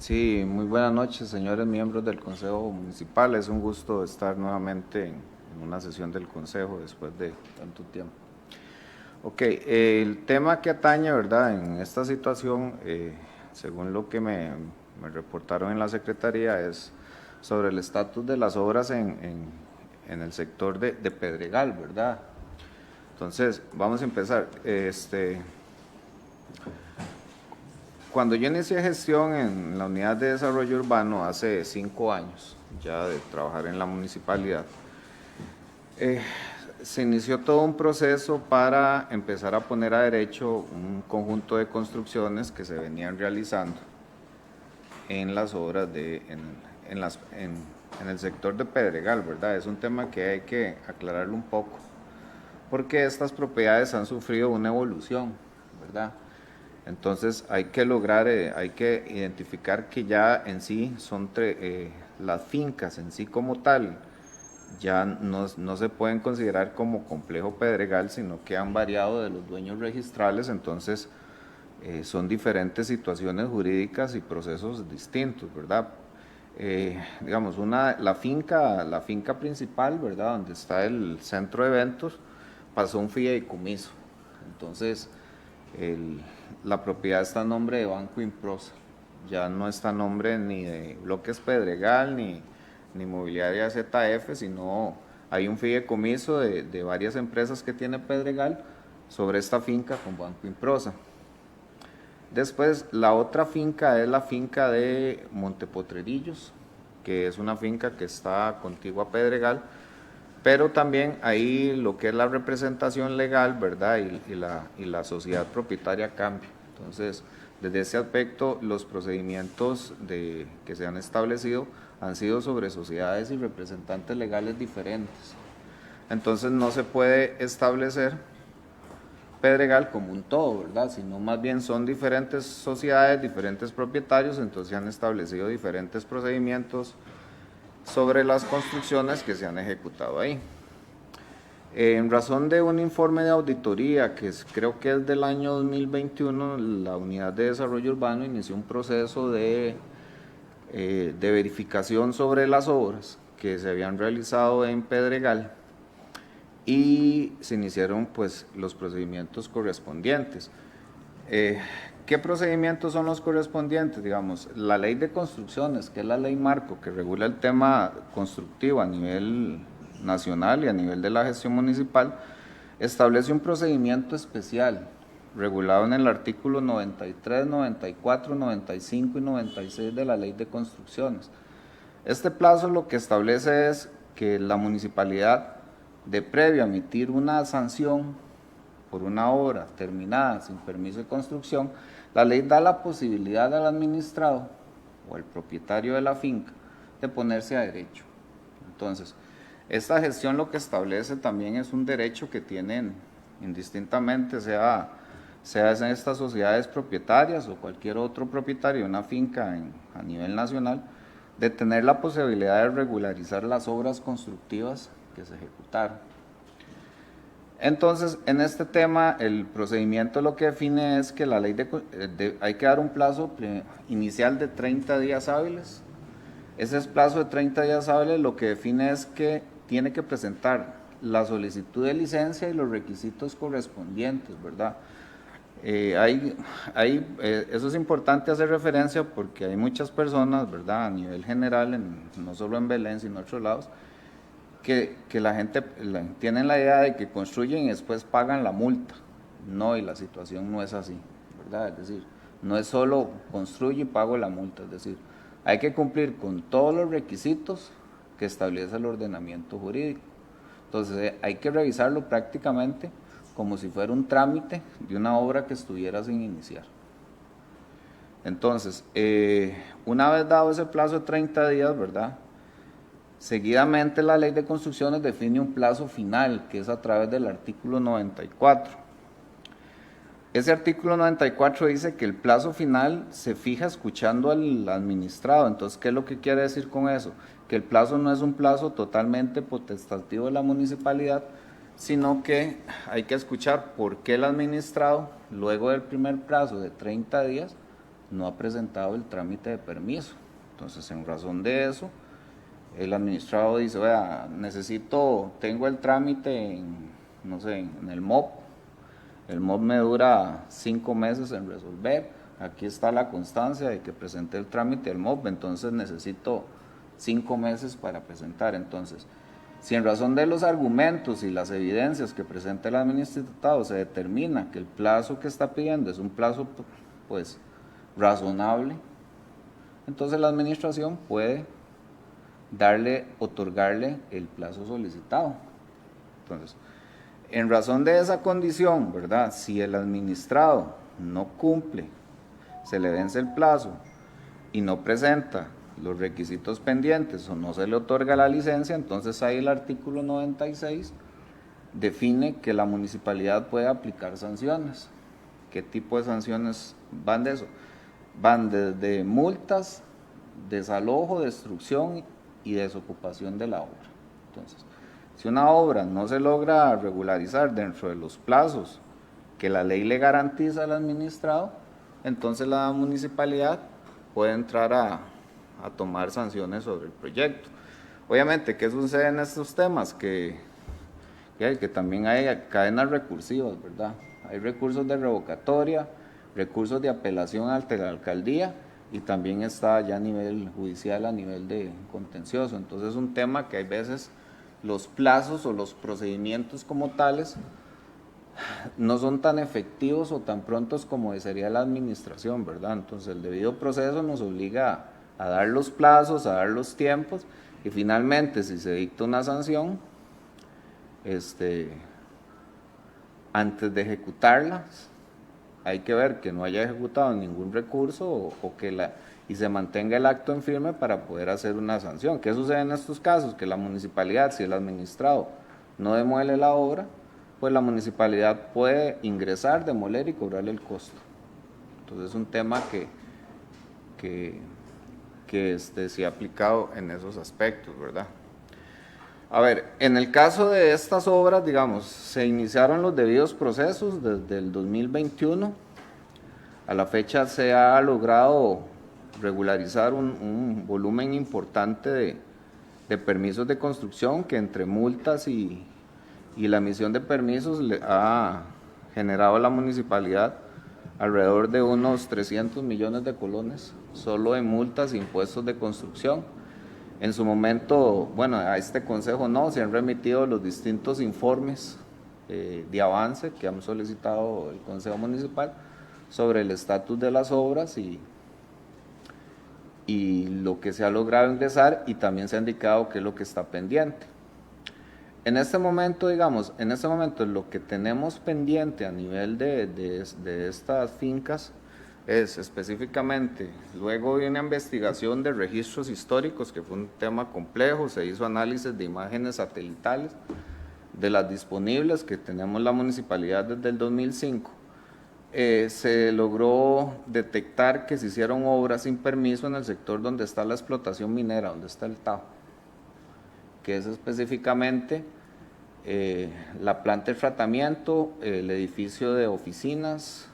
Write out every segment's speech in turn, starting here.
Sí, muy buenas noches, señores miembros del Consejo Municipal. Es un gusto estar nuevamente en una sesión del Consejo después de tanto tiempo. Ok, el tema que atañe, ¿verdad? En esta situación, según lo que me reportaron en la Secretaría, es sobre el estatus de las obras en el sector de Pedregal, ¿verdad? Entonces, vamos a empezar. Cuando yo inicié gestión en la Unidad de Desarrollo Urbano hace 5 años ya de trabajar en la municipalidad, eh, se inició todo un proceso para empezar a poner a derecho un conjunto de construcciones que se venían realizando en las obras en el sector de Pedregal, ¿verdad? Es un tema que hay que aclararlo un poco, porque estas propiedades han sufrido una evolución, ¿verdad? Entonces hay que lograr, hay que identificar que ya en sí son las fincas en sí como tal, ya no se pueden considerar como complejo pedregal, sino que han variado de los dueños registrales, entonces son diferentes situaciones jurídicas y procesos distintos, ¿verdad? Digamos, la finca principal, ¿verdad? Donde está el centro de eventos, pasó un fideicomiso. Entonces, el, la propiedad está a nombre de Banco Improsa, ya no está a nombre ni de Bloques Pedregal ni Mobiliaria ZF, sino hay un fideicomiso de varias empresas que tiene Pedregal sobre esta finca con Banco Improsa. Después, la otra finca es la finca de Montepotrerillos, que es una finca que está contigua a Pedregal, pero también ahí lo que es la representación legal, ¿verdad? Y la sociedad propietaria cambia. Entonces, desde ese aspecto, los procedimientos que se han establecido han sido sobre sociedades y representantes legales diferentes. Entonces, no se puede establecer Pedregal como un todo, ¿verdad? Sino más bien son diferentes sociedades, diferentes propietarios, entonces se han establecido diferentes procedimientos sobre las construcciones que se han ejecutado ahí. En razón de un informe de auditoría creo que es del año 2021, la Unidad de Desarrollo Urbano inició un proceso de verificación sobre las obras que se habían realizado en Pedregal y se iniciaron pues los procedimientos correspondientes. ¿Qué procedimientos son los correspondientes? Digamos, la ley de construcciones, que es la ley marco que regula el tema constructivo a nivel nacional y a nivel de la gestión municipal, establece un procedimiento especial regulado en el artículo 93, 94, 95 y 96 de la ley de construcciones. Este plazo lo que establece es que la municipalidad, de previo a emitir una sanción por una obra terminada sin permiso de construcción, la ley da la posibilidad al administrado o al propietario de la finca de ponerse a derecho. Entonces, esta gestión lo que establece también es un derecho que tienen indistintamente, sea en estas sociedades propietarias o cualquier otro propietario de una finca a nivel nacional, de tener la posibilidad de regularizar las obras constructivas que se ejecutaron. Entonces, en este tema, el procedimiento lo que define es que la ley hay que dar un plazo inicial de 30 días hábiles. Ese plazo de 30 días hábiles lo que define es que tiene que presentar la solicitud de licencia y los requisitos correspondientes, ¿verdad? Eso es importante hacer referencia porque hay muchas personas, ¿verdad? A nivel general, no solo en Belén, sino en otros lados, que la gente tiene la idea de que construyen y después pagan la multa. No, y la situación no es así, ¿verdad? Es decir, no es solo construyo y pago la multa, es decir, hay que cumplir con todos los requisitos que establece el ordenamiento jurídico. Entonces hay que revisarlo prácticamente como si fuera un trámite de una obra que estuviera sin iniciar. Entonces, una vez dado ese plazo de 30 días, ¿verdad? Seguidamente la ley de construcciones define un plazo final, que es a través del artículo 94. Ese artículo 94 dice que el plazo final se fija escuchando al administrado. Entonces, ¿qué es lo que quiere decir con eso? Que el plazo no es un plazo totalmente potestativo de la municipalidad, sino que hay que escuchar por qué el administrado, luego del primer plazo de 30 días, no ha presentado el trámite de permiso. Entonces, en razón de eso, el administrado dice, vea, tengo el trámite no sé, en el MOP me dura 5 meses en resolver, aquí está la constancia de que presenté el trámite del MOP, entonces necesito 5 meses para presentar. Entonces, si en razón de los argumentos y las evidencias que presenta el administrado se determina que el plazo que está pidiendo es un plazo pues razonable, entonces la administración puede otorgarle el plazo solicitado. Entonces, en razón de esa condición, ¿verdad? Si el administrado no cumple, se le vence el plazo y no presenta los requisitos pendientes o no se le otorga la licencia, entonces ahí el artículo 96 define que la municipalidad puede aplicar sanciones. ¿Qué tipo de sanciones van de eso? Van desde multas, desalojo, destrucción y desocupación de la obra. Entonces, si una obra no se logra regularizar dentro de los plazos que la ley le garantiza al administrado, entonces la municipalidad puede entrar a tomar sanciones sobre el proyecto. Obviamente, ¿qué sucede en estos temas? Que también hay cadenas recursivas, ¿verdad? Hay recursos de revocatoria, recursos de apelación ante la alcaldía y también está ya a nivel judicial, a nivel de contencioso. Entonces es un tema que hay veces los plazos o los procedimientos como tales no son tan efectivos o tan prontos como desearía la administración, ¿verdad? Entonces el debido proceso nos obliga a dar los plazos, a dar los tiempos y finalmente si se dicta una sanción, antes de ejecutarla, hay que ver que no haya ejecutado ningún recurso y se mantenga el acto en firme para poder hacer una sanción. ¿Qué sucede en estos casos? Que la municipalidad, si el administrado no demuele la obra, pues la municipalidad puede ingresar, demoler y cobrarle el costo. Entonces es un tema que se ha aplicado en esos aspectos, ¿verdad? A ver, en el caso de estas obras, digamos, se iniciaron los debidos procesos desde el 2021. A la fecha se ha logrado regularizar un volumen importante de permisos de construcción que entre multas y la emisión de permisos le ha generado a la municipalidad alrededor de unos 300 millones de colones solo en multas e impuestos de construcción. En su momento, bueno, a este consejo se han remitido los distintos informes de avance que han solicitado el Consejo Municipal sobre el estatus de las obras y lo que se ha logrado ingresar y también se ha indicado qué es lo que está pendiente. En este momento, lo que tenemos pendiente a nivel de estas fincas es específicamente, luego de una investigación de registros históricos, que fue un tema complejo, se hizo análisis de imágenes satelitales de las disponibles que tenemos la municipalidad desde el 2005, se logró detectar que se hicieron obras sin permiso en el sector donde está la explotación minera, donde está el Tajo, que es específicamente la planta de tratamiento, el edificio de oficinas,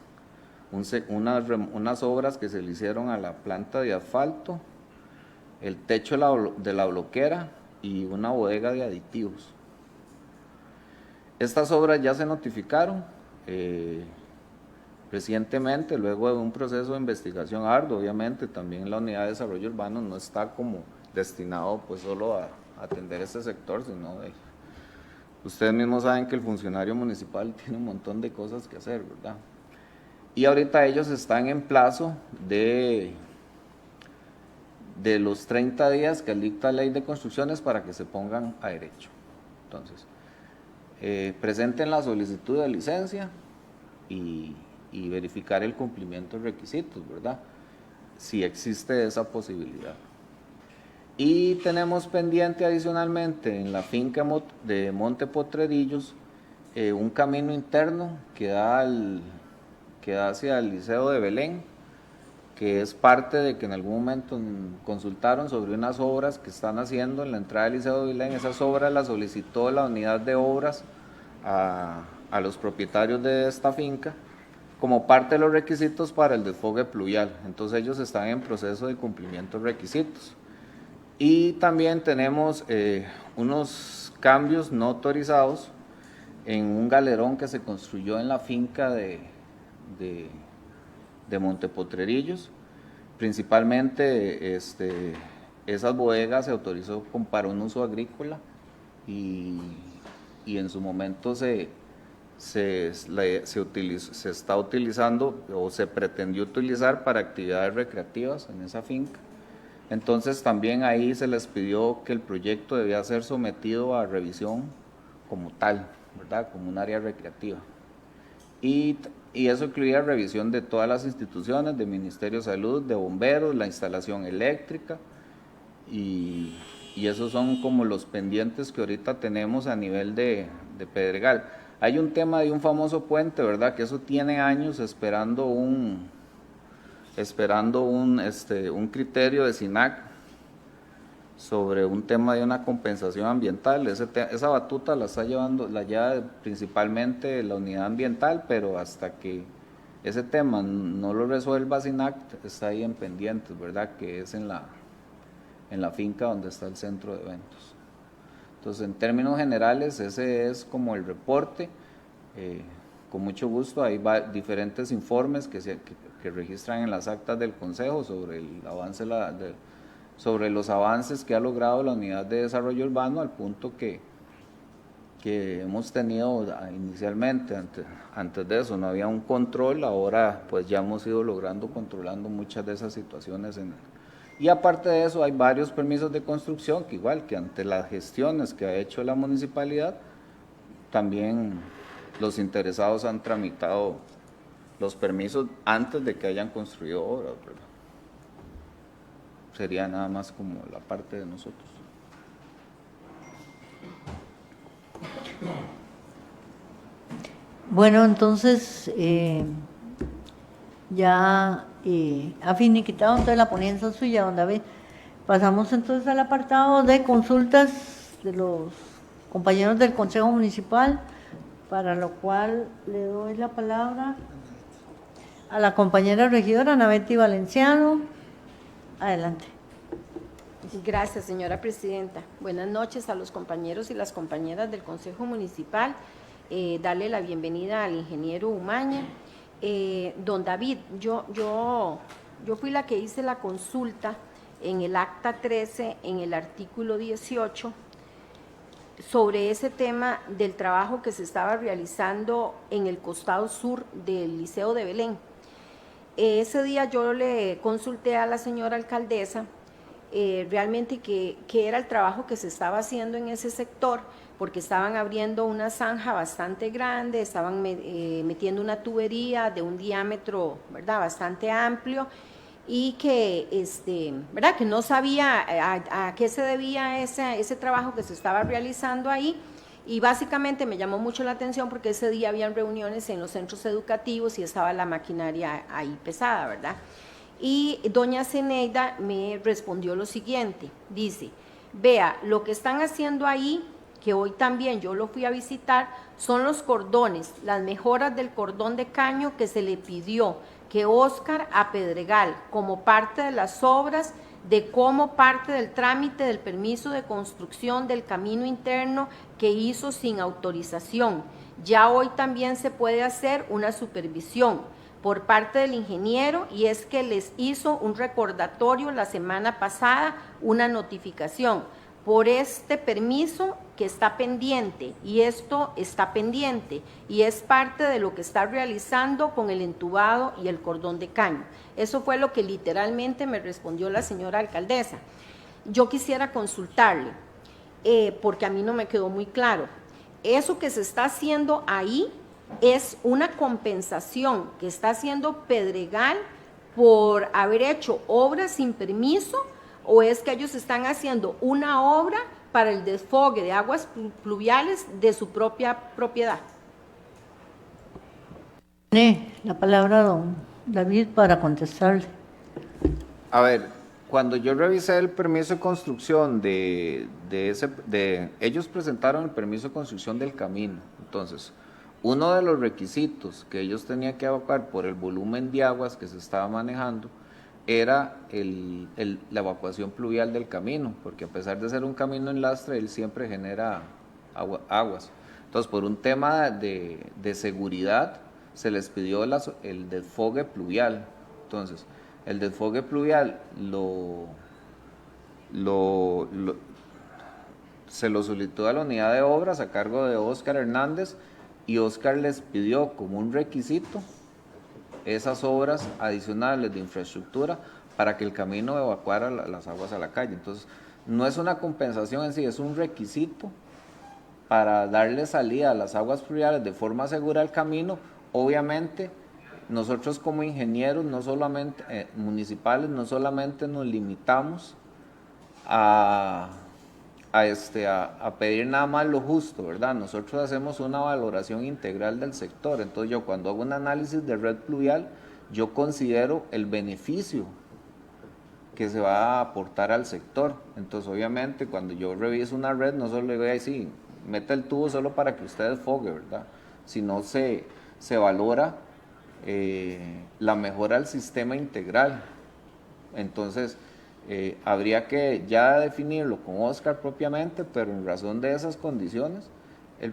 unas obras que se le hicieron a la planta de asfalto, el techo de la bloquera y una bodega de aditivos. Estas obras ya se notificaron recientemente, luego de un proceso de investigación arduo. Obviamente también la unidad de desarrollo urbano no está como destinado pues solo a atender este sector, sino ustedes mismos saben que el funcionario municipal tiene un montón de cosas que hacer, ¿verdad? Y ahorita ellos están en plazo de los 30 días que dicta la ley de construcciones para que se pongan a derecho. Entonces, presenten la solicitud de licencia y verificar el cumplimiento de requisitos, ¿verdad? Si existe esa posibilidad. Y tenemos pendiente adicionalmente en la finca de Monte Potrerillos un camino interno que da hacia el Liceo de Belén, que es parte de que en algún momento consultaron sobre unas obras que están haciendo en la entrada del Liceo de Belén. Esas obras las solicitó la unidad de obras a los propietarios de esta finca como parte de los requisitos para el desfogue pluvial. Entonces ellos están en proceso de cumplimiento de requisitos. Y también tenemos unos cambios no autorizados en un galerón que se construyó en la finca de Montepotrerillos. Principalmente esas bodegas se autorizó para un uso agrícola y en su momento se está utilizando o se pretendió utilizar para actividades recreativas en esa finca. Entonces también ahí se les pidió que el proyecto debía ser sometido a revisión como tal, ¿verdad? Como un área recreativa. Y eso incluía revisión de todas las instituciones, del Ministerio de Salud, de bomberos, la instalación eléctrica, y esos son como los pendientes que ahorita tenemos a nivel de Pedregal. Hay un tema de un famoso puente, ¿verdad? Que eso tiene años esperando un criterio de SINAC sobre un tema de una compensación ambiental. Esa batuta la lleva principalmente la unidad ambiental, pero hasta que ese tema no lo resuelva SINAC, está ahí en pendientes, ¿verdad? Que es en la finca donde está el centro de eventos. Entonces, en términos generales, ese es como el reporte. Con mucho gusto, hay diferentes informes que registran en las actas del Consejo sobre el avance sobre los avances que ha logrado la Unidad de Desarrollo Urbano, al punto que hemos tenido inicialmente, antes de eso no había un control, ahora pues ya hemos ido controlando muchas de esas situaciones. Y aparte de eso hay varios permisos de construcción que igual que ante las gestiones que ha hecho la municipalidad, también los interesados han tramitado los permisos antes de que hayan construido obras, ¿verdad? Sería nada más como la parte de nosotros. Bueno, entonces ya ha finiquitado entonces la ponencia suya, don David. Pasamos entonces al apartado de consultas de los compañeros del Consejo Municipal, para lo cual le doy la palabra a la compañera regidora Ana Betty Valenciano. Adelante. Gracias, señora presidenta. Buenas noches a los compañeros y las compañeras del Consejo Municipal. Darle la bienvenida al ingeniero Umaña. Don David, yo fui la que hice la consulta en el acta 13, en el artículo 18, sobre ese tema del trabajo que se estaba realizando en el costado sur del Liceo de Belén. Ese día yo le consulté a la señora alcaldesa realmente qué era el trabajo que se estaba haciendo en ese sector, porque estaban abriendo una zanja bastante grande, estaban metiendo una tubería de un diámetro, ¿verdad?, bastante amplio, y que, ¿verdad?, que no sabía a qué se debía ese trabajo que se estaba realizando ahí. Y básicamente me llamó mucho la atención porque ese día habían reuniones en los centros educativos y estaba la maquinaria ahí pesada, ¿verdad? Y doña Zeneida me respondió lo siguiente, dice: vea, lo que están haciendo ahí, que hoy también yo lo fui a visitar, son los cordones, las mejoras del cordón de caño que se le pidió que Óscar a Pedregal, como parte de las obras, como parte del trámite del permiso de construcción del camino interno que hizo sin autorización. Ya hoy también se puede hacer una supervisión por parte del ingeniero, y es que les hizo un recordatorio la semana pasada, una notificación por este permiso que está pendiente, y esto está pendiente y es parte de lo que está realizando con el entubado y el cordón de caño. Eso fue lo que literalmente me respondió la señora alcaldesa. Yo quisiera consultarle, porque a mí no me quedó muy claro. Eso que se está haciendo ahí es una compensación que está haciendo Pedregal por haber hecho obras sin permiso, o es que ellos están haciendo una obra para el desfogue de aguas pluviales de su propia propiedad. Tiene la palabra don David para contestarle. A ver, cuando yo revisé el permiso de construcción ellos presentaron el permiso de construcción del camino. Entonces, uno de los requisitos que ellos tenían que evacuar por el volumen de aguas que se estaba manejando era la evacuación pluvial del camino, porque a pesar de ser un camino en lastre, él siempre genera aguas. Entonces, por un tema de seguridad, se les pidió el desfogue pluvial. Entonces, el desfogue pluvial se lo solicitó a la unidad de obras a cargo de Óscar Hernández, y Óscar les pidió como un requisito esas obras adicionales de infraestructura para que el camino evacuara las aguas a la calle. Entonces, no es una compensación en sí, es un requisito para darle salida a las aguas pluviales de forma segura al camino. Obviamente, nosotros como ingenieros, no solamente municipales, no solamente nos limitamos a pedir nada más lo justo, ¿verdad? Nosotros hacemos una valoración integral del sector. Entonces, yo cuando hago un análisis de red pluvial, yo considero el beneficio que se va a aportar al sector. Entonces, obviamente, cuando yo reviso una red, no solo le voy a decir, meta el tubo solo para que usted desfogue, ¿verdad? Sino se valora la mejora al sistema integral. Entonces, habría que ya definirlo con Óscar propiamente, pero en razón de esas condiciones,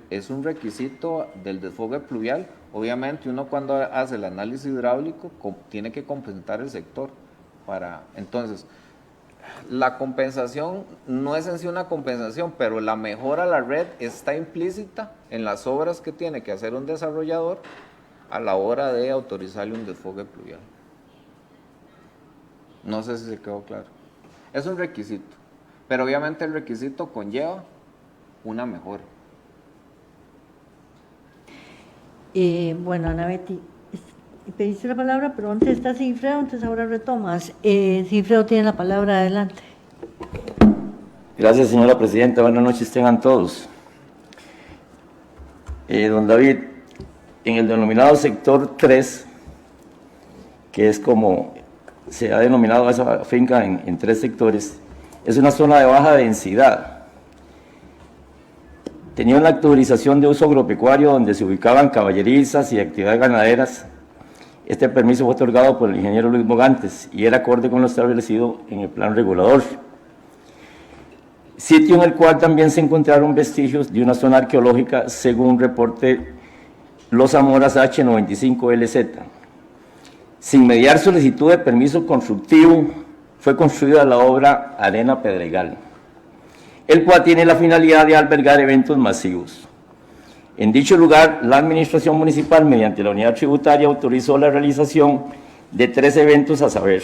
es un requisito del desfogue pluvial. Obviamente, uno cuando hace el análisis hidráulico tiene que compensar el sector. Entonces, la compensación no es en sí una compensación, pero la mejora a la red está implícita en las obras que tiene que hacer un desarrollador a la hora de autorizarle un desfogue pluvial. No sé si se quedó claro. Es un requisito, pero obviamente el requisito conlleva una mejora. Bueno, Ana Betty, pediste la palabra, pero antes está Sigfredo, entonces ahora retomas. Sigfredo tiene la palabra, adelante. Gracias, señora presidenta. Buenas noches tengan todos. Don David, en el denominado sector 3, que es como se ha denominado esa finca en 3 sectores, es una zona de baja densidad. Tenía una autorización de uso agropecuario donde se ubicaban caballerizas y actividades ganaderas. Este permiso fue otorgado por el ingeniero Luis Mogantes y era acorde con lo establecido en el plan regulador. Sitio en el cual también se encontraron vestigios de una zona arqueológica según reporte Los Zamoras H95LZ. Sin mediar solicitud de permiso constructivo, fue construida la obra Arena Pedregal, el cual tiene la finalidad de albergar eventos masivos. En dicho lugar, la administración municipal, mediante la unidad tributaria, autorizó la realización de 3 eventos, a saber,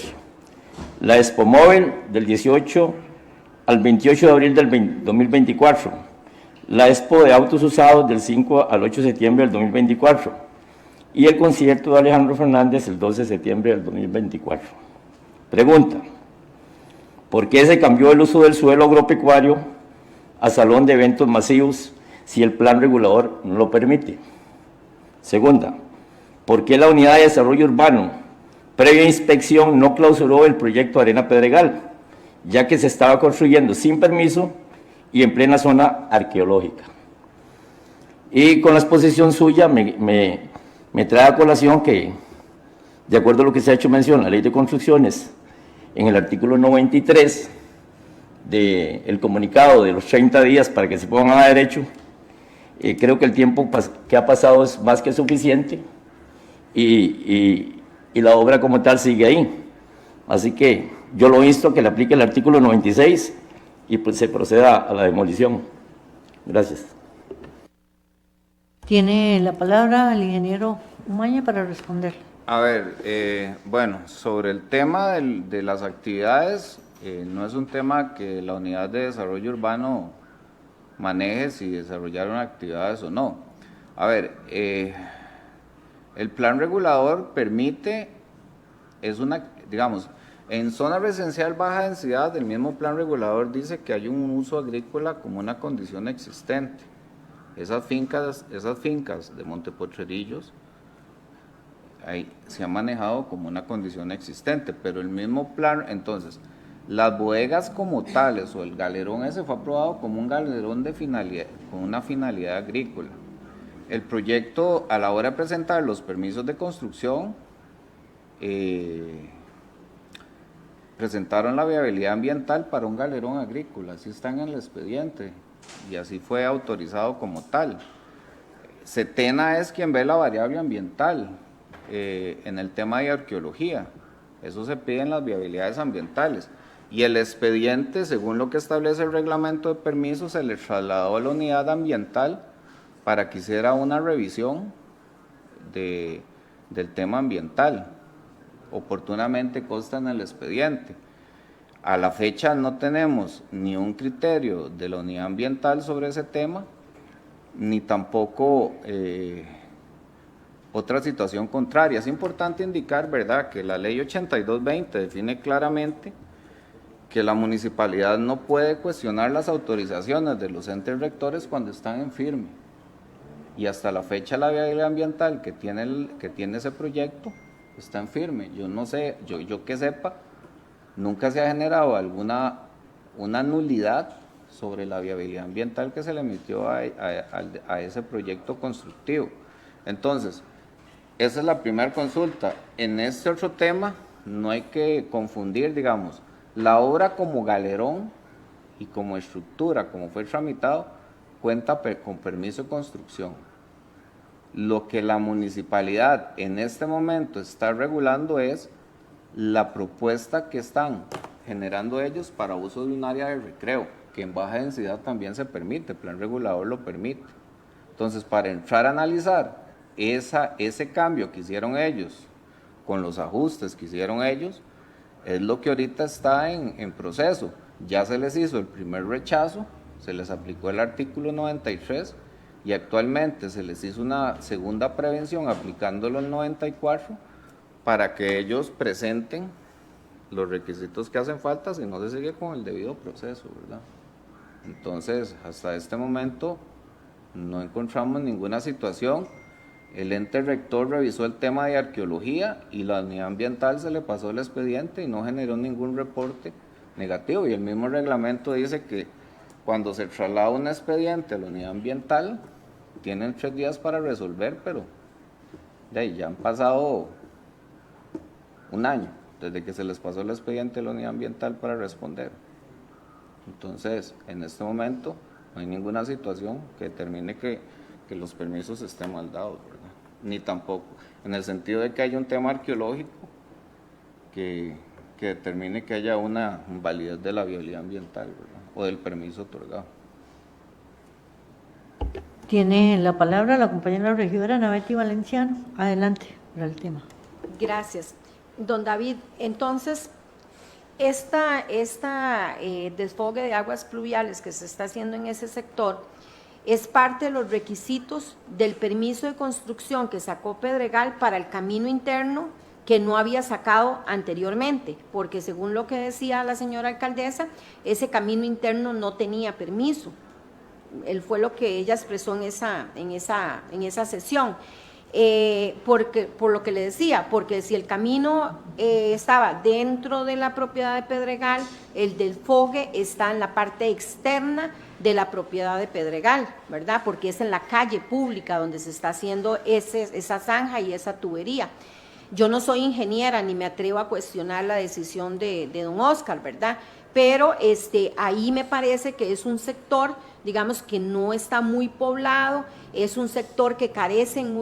la Expo Móvil del 18 al 28 de abril del 2024, la Expo de Autos Usados del 5 al 8 de septiembre del 2024, y el concierto de Alejandro Fernández el 12 de septiembre del 2024. Pregunta: ¿por qué se cambió el uso del suelo agropecuario a salón de eventos masivos si el plan regulador no lo permite? Segunda: ¿por qué la unidad de desarrollo urbano, previa inspección, no clausuró el proyecto Arena Pedregal, ya que se estaba construyendo sin permiso y en plena zona arqueológica? Y con la exposición suya me trae a colación que, de acuerdo a lo que se ha hecho mención en la Ley de Construcciones, en el artículo 93 del comunicado de los 30 días para que se pongan a derecho, creo que el tiempo que ha pasado es más que suficiente y la obra como tal sigue ahí. Así que yo lo insto a que le aplique el artículo 96 y pues se proceda a la demolición. Gracias. Tiene la palabra el ingeniero Umaña para responder. A ver, bueno, sobre el tema de las actividades, no es un tema que la unidad de desarrollo urbano maneje si desarrollaron actividades o no. A ver, el plan regulador permite, digamos, en zona residencial baja densidad, el mismo plan regulador dice que hay un uso agrícola como una condición existente. Esas fincas de Montepotrerillos se han manejado como una condición existente, pero el mismo plan, entonces, las bodegas como tales o el galerón ese fue aprobado como un galerón con una finalidad agrícola. el proyecto, a la hora de presentar los permisos de construcción, presentaron la viabilidad ambiental para un galerón agrícola, así está en el expediente, y así fue autorizado como tal. Setena es quien ve la variable ambiental en el tema de arqueología, eso se pide en las viabilidades ambientales, y el expediente, según lo que establece el reglamento de permisos, se le trasladó a la unidad ambiental para que hiciera una revisión del tema ambiental. Oportunamente consta en el expediente. A la fecha no tenemos ni un criterio de la unidad ambiental sobre ese tema, ni tampoco otra situación contraria. Es importante indicar, ¿verdad?, que la ley 8220 define claramente que la municipalidad no puede cuestionar las autorizaciones de los entes rectores cuando están en firme. Y hasta la fecha la viabilidad ambiental que tiene ese proyecto está en firme. Yo no sé, yo que sepa, nunca se ha generado una nulidad sobre la viabilidad ambiental que se le emitió a ese proyecto constructivo. Entonces, esa es la primera consulta. En este otro tema no hay que confundir, digamos, la obra como galerón y como estructura, como fue tramitado, cuenta con permiso de construcción. Lo que la municipalidad en este momento está regulando es la propuesta que están generando ellos para uso de un área de recreo, que en baja densidad también se permite, el plan regulador lo permite. Entonces, para entrar a analizar ese cambio que hicieron ellos, con los ajustes que hicieron ellos, es lo que ahorita está en proceso. Ya se les hizo el primer rechazo, se les aplicó el artículo 93 y actualmente se les hizo una segunda prevención aplicándolo el 94 para que ellos presenten los requisitos que hacen falta si no se sigue con el debido proceso, ¿verdad? Entonces, hasta este momento no encontramos ninguna situación. El ente rector revisó el tema de arqueología y la unidad ambiental se le pasó el expediente y no generó ningún reporte negativo. Y el mismo reglamento dice que cuando se traslada un expediente a la unidad ambiental, tienen 3 días para resolver, pero ya han pasado un año desde que se les pasó el expediente a la unidad ambiental para responder. Entonces, en este momento no hay ninguna situación que determine que los permisos estén mal dados, ¿verdad? Ni tampoco en el sentido de que haya un tema arqueológico que determine que haya una invalidez de la viabilidad ambiental, ¿verdad?, o del permiso otorgado. Tiene la palabra la compañera regidora Ana Betty Valenciano. Adelante para el tema. Gracias. Don David, entonces, desfogue de aguas pluviales que se está haciendo en ese sector es parte de los requisitos del permiso de construcción que sacó Pedregal para el camino interno que no había sacado anteriormente, porque según lo que decía la señora alcaldesa, ese camino interno no tenía permiso. Él fue lo que ella expresó en esa sesión. Por lo que le decía, porque si el camino estaba dentro de la propiedad de Pedregal, el desfogue está en la parte externa de la propiedad de Pedregal, ¿verdad? Porque es en la calle pública donde se está haciendo esa zanja y esa tubería. Yo no soy ingeniera ni me atrevo a cuestionar la decisión de don Oscar, ¿verdad? Pero ahí me parece que es un sector, digamos, que no está muy poblado, es un sector que carece en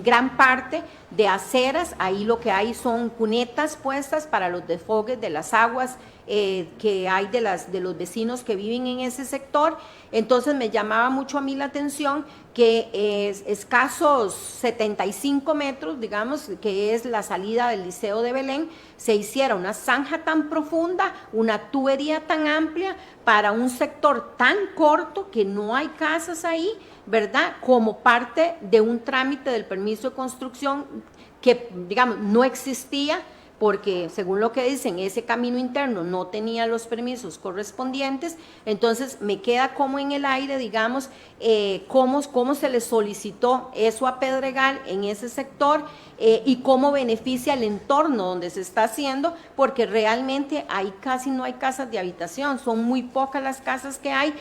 gran parte de aceras. Ahí lo que hay son cunetas puestas para los desfogues de las aguas que hay de los vecinos que viven en ese sector. Entonces me llamaba mucho a mí la atención que escasos 75 metros, digamos, que es la salida del Liceo de Belén, se hiciera una zanja tan profunda, una tubería tan amplia para un sector tan corto que no hay casas ahí, ¿verdad?, como parte de un trámite del permiso de construcción que, digamos, no existía, porque según lo que dicen, ese camino interno no tenía los permisos correspondientes, entonces me queda como en el aire, digamos, cómo se le solicitó eso a Pedregal en ese sector y cómo beneficia el entorno donde se está haciendo, porque realmente ahí casi no hay casas de habitación, son muy pocas las casas que hay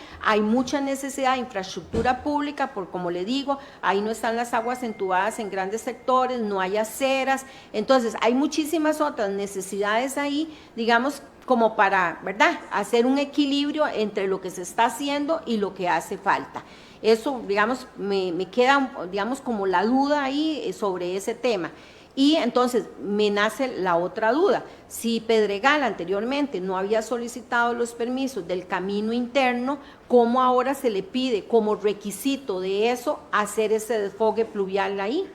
mucha necesidad de infraestructura pública, por como le digo, ahí no están las aguas entubadas en grandes sectores, no hay aceras, entonces hay muchísimas otras necesidades ahí, digamos, como para, ¿verdad?, hacer un equilibrio entre lo que se está haciendo y lo que hace falta. Eso, digamos, me queda, digamos, como la duda ahí sobre ese tema. Y entonces me nace la otra duda, si Pedregal anteriormente no había solicitado los permisos del camino interno, ¿cómo ahora se le pide como requisito de eso hacer ese desfogue pluvial ahí?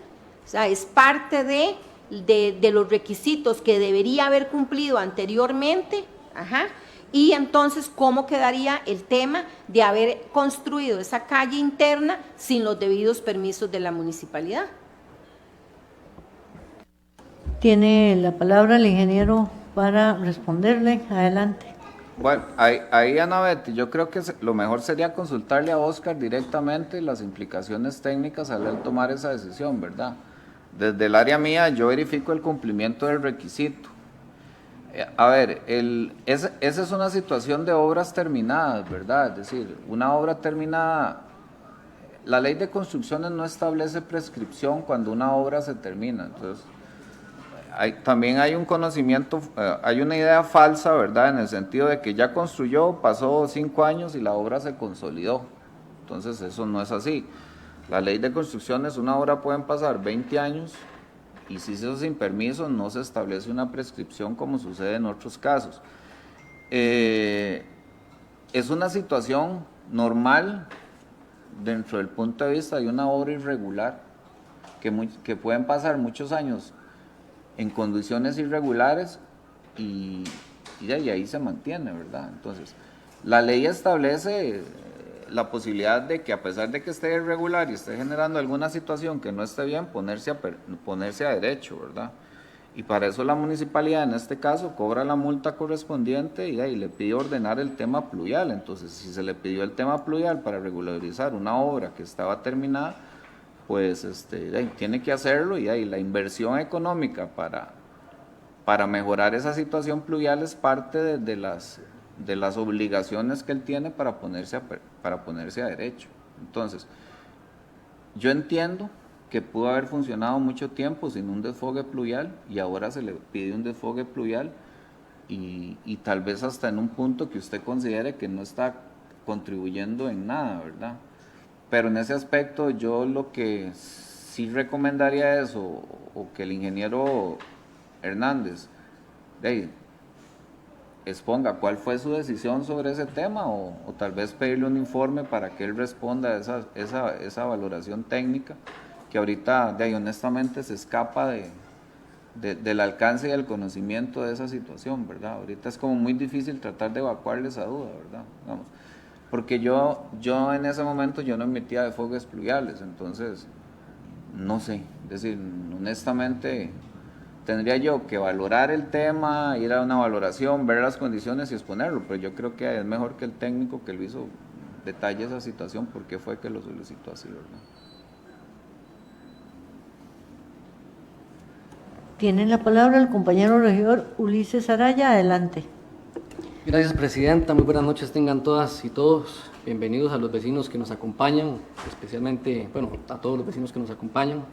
O sea, es parte de los requisitos que debería haber cumplido anteriormente, y entonces cómo quedaría el tema de haber construido esa calle interna sin los debidos permisos de la municipalidad. Tiene la palabra el ingeniero para responderle. Adelante. Bueno, ahí Ana Betty, yo creo que lo mejor sería consultarle a Oscar directamente las implicaciones técnicas al él tomar esa decisión, ¿verdad? Desde el área mía yo verifico el cumplimiento del requisito. A ver, esa es una situación de obras terminadas, ¿verdad? Es decir, una obra terminada, la ley de construcciones no establece prescripción cuando una obra se termina, entonces también hay un conocimiento, hay una idea falsa, ¿verdad? En el sentido de que ya construyó, pasó 5 años y la obra se consolidó, entonces eso no es así. La ley de construcciones, una obra pueden pasar 20 años y si eso sin permiso no se establece una prescripción como sucede en otros casos. Es una situación normal dentro del punto de vista de una obra irregular, que pueden pasar muchos años en condiciones irregulares y ahí se mantiene, ¿verdad? Entonces, la ley establece la posibilidad de que a pesar de que esté irregular y esté generando alguna situación que no esté bien, ponerse a derecho, ¿verdad? Y para eso la municipalidad en este caso cobra la multa correspondiente y le pide ordenar el tema pluvial. Entonces, si se le pidió el tema pluvial para regularizar una obra que estaba terminada, pues tiene que hacerlo y la inversión económica para mejorar esa situación pluvial es parte de las obligaciones que él tiene para ponerse a derecho. Entonces, yo entiendo que pudo haber funcionado mucho tiempo sin un desfogue pluvial y ahora se le pide un desfogue pluvial y tal vez hasta en un punto que usted considere que no está contribuyendo en nada, ¿verdad? Pero en ese aspecto yo lo que sí recomendaría es o que el ingeniero Hernández exponga cuál fue su decisión sobre ese tema o tal vez pedirle un informe para que él responda a esa valoración técnica que ahorita honestamente se escapa del alcance y del conocimiento de esa situación, ¿verdad? Ahorita es como muy difícil tratar de evacuarle esa duda, ¿verdad? Vamos. Porque yo en ese momento yo no emitía desfogues pluviales, entonces no sé, es decir, honestamente tendría yo que valorar el tema, ir a una valoración, ver las condiciones y exponerlo, pero yo creo que es mejor que el técnico que lo hizo detalle esa situación, por qué fue que lo solicitó así, ¿verdad? Tiene la palabra el compañero regidor Ulises Araya. Adelante. Gracias, presidenta. Muy buenas noches tengan todas y todos. Bienvenidos a los vecinos que nos acompañan, especialmente, a todos los vecinos que nos acompañan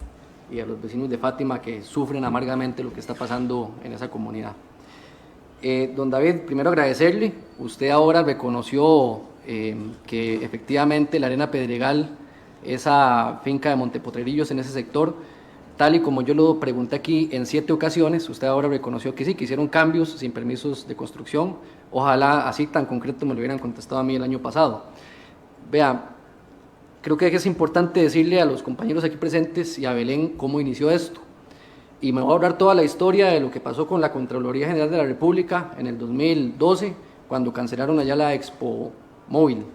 y a los vecinos de Fátima que sufren amargamente lo que está pasando en esa comunidad. Don David, primero agradecerle. Usted ahora reconoció que efectivamente la Arena Pedregal, esa finca de Montepotrerillos en ese sector, tal y como yo lo pregunté aquí en 7 ocasiones, usted ahora reconoció que sí, que hicieron cambios sin permisos de construcción. Ojalá así tan concreto me lo hubieran contestado a mí el año pasado. Vea, creo que es importante decirle a los compañeros aquí presentes y a Belén cómo inició esto. Y me voy a hablar toda la historia de lo que pasó con la Contraloría General de la República en el 2012, cuando cancelaron allá la Expo Móvil.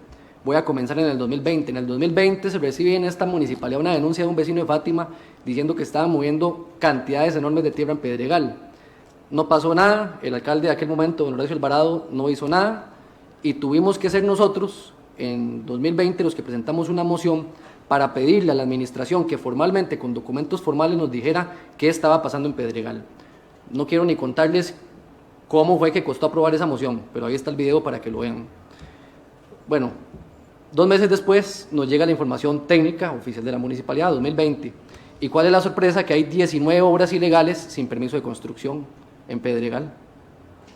Voy a comenzar en el 2020. En el 2020 se recibe en esta municipalidad una denuncia de un vecino de Fátima diciendo que estaban moviendo cantidades enormes de tierra en Pedregal. no pasó nada, el alcalde de aquel momento, don Horacio Alvarado, no hizo nada, y tuvimos que ser nosotros, en 2020, los que presentamos una moción para pedirle a la administración que formalmente, con documentos formales, nos dijera qué estaba pasando en Pedregal. No quiero ni contarles cómo fue que costó aprobar esa moción, pero ahí está el video para que lo vean. Bueno, 2 meses después nos llega la información técnica oficial de la Municipalidad, 2020. ¿Y cuál es la sorpresa? Que hay 19 obras ilegales sin permiso de construcción en Pedregal.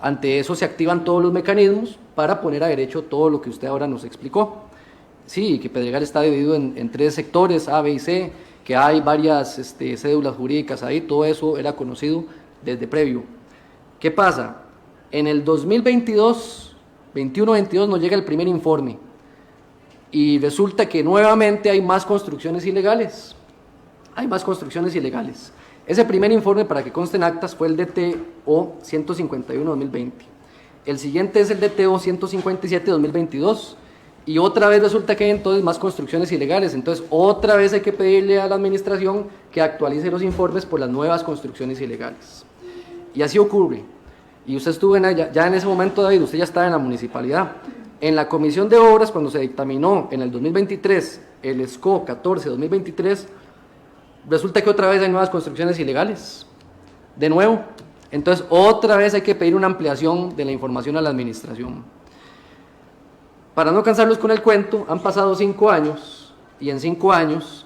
Ante eso se activan todos los mecanismos para poner a derecho todo lo que usted ahora nos explicó. Sí, que Pedregal está dividido en 3 sectores, A, B y C, que hay varias cédulas jurídicas ahí, todo eso era conocido desde previo. ¿Qué pasa? En el 2022, 21-22 nos llega el primer informe y resulta que nuevamente hay más construcciones ilegales. Hay más construcciones ilegales. Ese primer informe, para que consten actas, fue el DTO 151-2020. El siguiente es el DTO 157-2022. Y otra vez resulta que hay entonces más construcciones ilegales. Entonces, otra vez hay que pedirle a la administración que actualice los informes por las nuevas construcciones ilegales. Y así ocurre. Y usted estuvo ya en ese momento, David, usted ya estaba en la municipalidad. En la Comisión de Obras, cuando se dictaminó en el 2023 el SCO 14-2023, resulta que otra vez hay nuevas construcciones ilegales. De nuevo. Entonces, otra vez hay que pedir una ampliación de la información a la administración. Para no cansarlos con el cuento, han pasado 5 años, y en 5 años,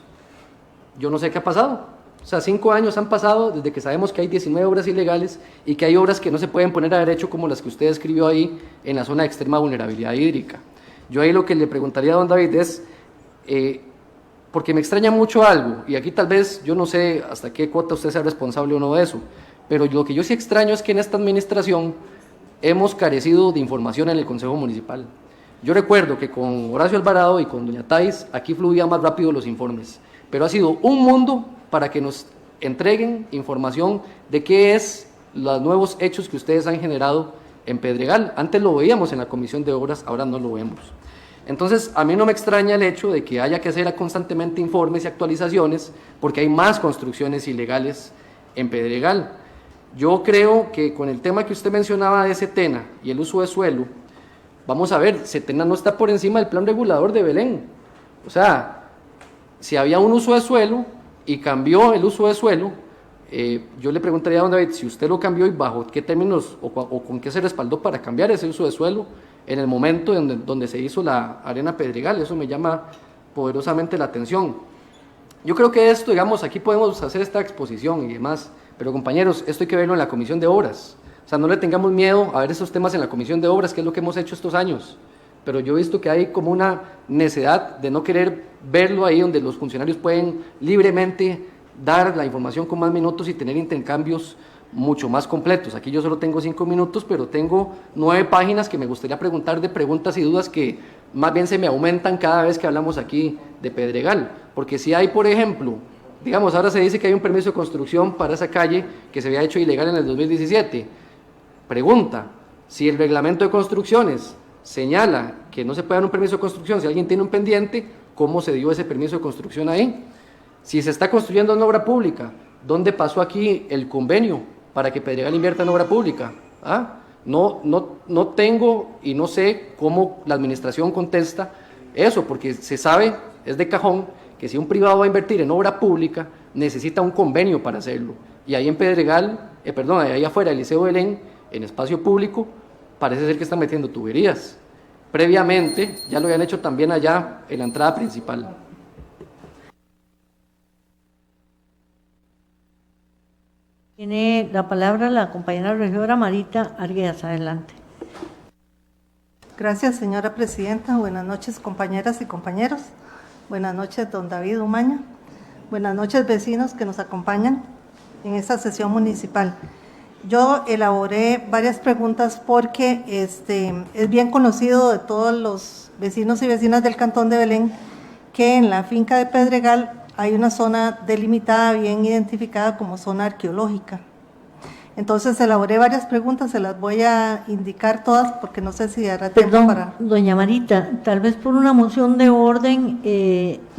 yo no sé qué ha pasado. O sea, 5 años han pasado desde que sabemos que hay 19 obras ilegales y que hay obras que no se pueden poner a derecho, como las que usted escribió ahí en la zona de extrema vulnerabilidad hídrica. Yo ahí lo que le preguntaría a don David es, porque me extraña mucho algo, y aquí tal vez yo no sé hasta qué cuota usted sea responsable o no de eso, pero lo que yo sí extraño es que en esta administración hemos carecido de información en el Consejo Municipal. Yo recuerdo que con Horacio Alvarado y con doña Thais aquí fluían más rápido los informes, pero ha sido un mundo para que nos entreguen información de qué es los nuevos hechos que ustedes han generado en Pedregal. Antes lo veíamos en la Comisión de Obras, ahora no lo vemos. Entonces, a mí no me extraña el hecho de que haya que hacer constantemente informes y actualizaciones, porque hay más construcciones ilegales en Pedregal. Yo creo que con el tema que usted mencionaba de Setena y el uso de suelo, vamos a ver, Setena no está por encima del plan regulador de Belén. O sea, si había un uso de suelo y cambió el uso de suelo, yo le preguntaría a don David si usted lo cambió y bajo qué términos o con qué se respaldó para cambiar ese uso de suelo en el momento donde se hizo la arena Pedregal. Eso me llama poderosamente la atención. Yo creo que esto, digamos, aquí podemos hacer esta exposición y demás, pero compañeros, esto hay que verlo en la Comisión de Obras. O sea, no le tengamos miedo a ver esos temas en la Comisión de Obras, que es lo que hemos hecho estos años. Pero yo he visto que hay como una necedad de no querer verlo ahí donde los funcionarios pueden libremente dar la información con más minutos y tener intercambios mucho más completos. Aquí yo solo tengo 5 minutos, pero tengo 9 páginas que me gustaría preguntar, de preguntas y dudas que más bien se me aumentan cada vez que hablamos aquí de Pedregal. Porque si hay, por ejemplo, digamos, ahora se dice que hay un permiso de construcción para esa calle que se había hecho ilegal en el 2017. Pregunta, si el reglamento de construcciones señala que no se puede dar un permiso de construcción si alguien tiene un pendiente, ¿cómo se dio ese permiso de construcción ahí? Si se está construyendo en obra pública, ¿dónde pasó aquí el convenio para que Pedregal invierta en obra pública? ¿Ah? No tengo y no sé cómo la administración contesta eso, porque se sabe, es de cajón, que si un privado va a invertir en obra pública, necesita un convenio para hacerlo. Y ahí en Pedregal, ahí afuera del Liceo Belén, en espacio público, parece ser que están metiendo tuberías. Previamente, ya lo habían hecho también allá en la entrada principal. Tiene la palabra la compañera regidora Marita Arguedas. Adelante. Gracias, señora presidenta. Buenas noches, compañeras y compañeros. Buenas noches, don David Umaña. Buenas noches, vecinos que nos acompañan en esta sesión municipal. Yo elaboré varias preguntas porque es bien conocido de todos los vecinos y vecinas del Cantón de Belén que en la finca de Pedregal hay una zona delimitada, bien identificada como zona arqueológica. Entonces elaboré varias preguntas, se las voy a indicar todas porque no sé si hará tiempo para... Doña Marita, tal vez por una moción de orden,